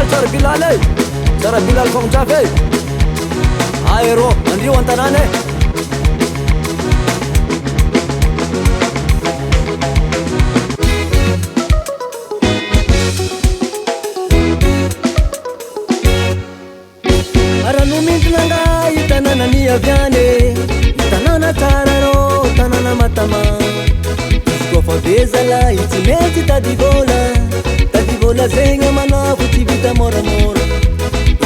tsara Bilal e tsara Bilal fagnotrafy e ay rô andrio an-tanàna e Aranumintlanga itanana niaviane itanana tsara rô tanana matama kofa bezala itsy mety tady vola zegny manako tsy vita moramora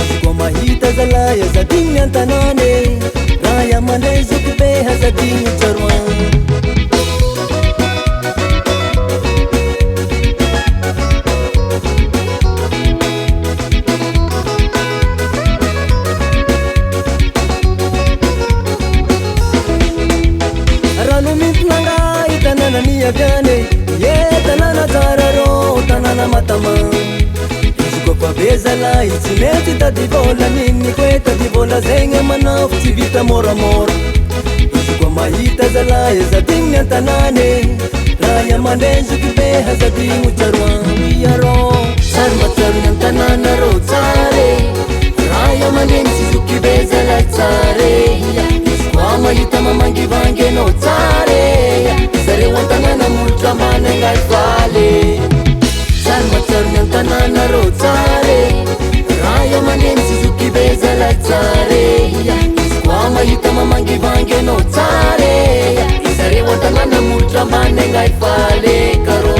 izy koa mahita zalay azadigny an-tanàny raha iamandray zoky be hazadigny tsaroan niaviane ye tanana tsara rô tanana matama izy kofa bezala itsy mety tady vola niny koe tady vola zegny manafo tsy vita moramora izy koa mahita zalay azadigny an-tanàny raha iamandray zoky be hazadigny tsaroan ia rô sary matsarony an-tanàna rô tsare raha iamandregny tsy zoky be zalay tsare izy koa mahita mamangivangy anao tsare zareo an-tanàna molotra manangay faly sary matsarony an-tanàna rô tsare raha iamandregny tsy zoky be zalay tsare izy koa mahita mamangivangy anao tsare zareo an-tanàna molotra manangay faly karô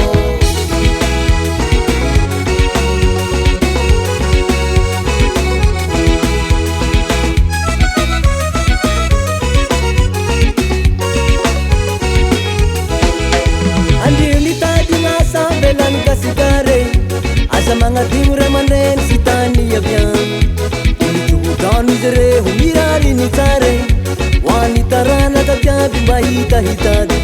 asa magnadigno ray aman-dreny sy tany avian mijohodano izy re ho mirariny tsare hoany taranaka tiavy mba hitahitady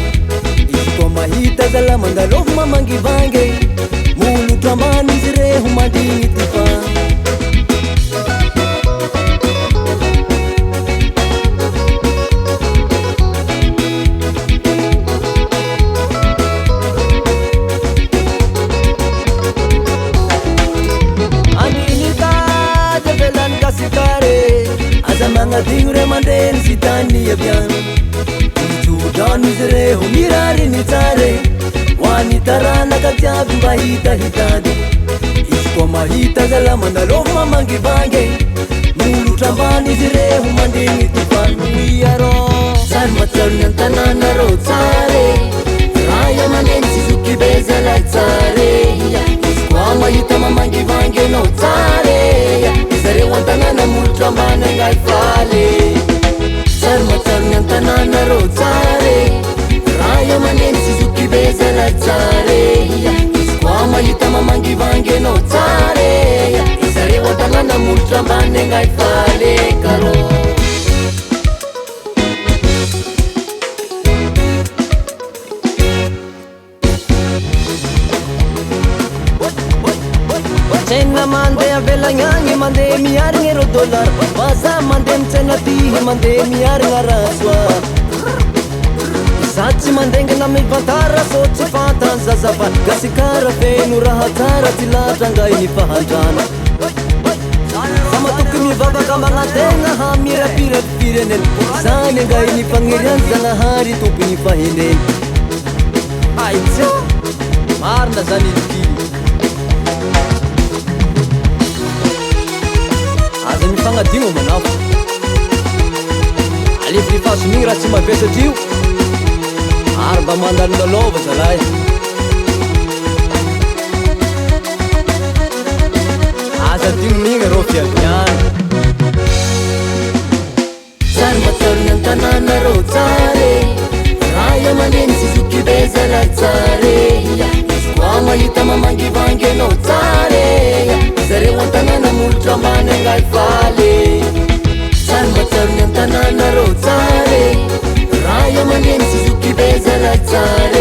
izy koa mahita zala mandalofo mamangivangy molotra ambany izy re ho mandigny tyfa magnadigno ray aman-dreny sy tany aviano mijodrano izy re ho mirariny tsare hoany taranaka tiavy mba hitahitady izy koa mahita zala mandalofo mamangivangy molotra ambany izy re ho mandigny tyfano ia rô sary matsarony an-tanàna rô tsare raha iamandregny tsy zoky be zalay tsare izy koa mahita mamangivangy anao tsare zareo an-tanàna molotra manangay faly sary matsarony an-tanàna rô tsare raha iamandregny tsy zoky be zalay tsare izy koa mahita mamangivangy anao tsare zareo an-tanàna molotra manangay faly karô Tsena mandeha avelagny agny mandeha miarigny ro dollar vaza mandeha mitsena tihy mandeha miarigna rasoa za tsy mandenga mivantara so tsy fantany zazafa gasikara feno raha tsara tsy latrangay ny fahandrana za matoky mivavaka magnategna hamirapiraty firenena zany angay ny fagniriany zanahary tompony faheneny aitsy marina zany ilikily aza mifagnadigno manafo alefilefasomigny raha tsy mavesatrio ary mba mandalondalova zalay aza dignomigny rô fiaviany sary matsarony an-tanàna rô tsare raha iamandregny tsy zoky be zalay tsare izy koa mahita mamangivangy anao tsare zareo an-tanàna molotra manangay faly sary matsarony an-tanàna rô tsare raha iamandregny tsy zoky be zalay tsare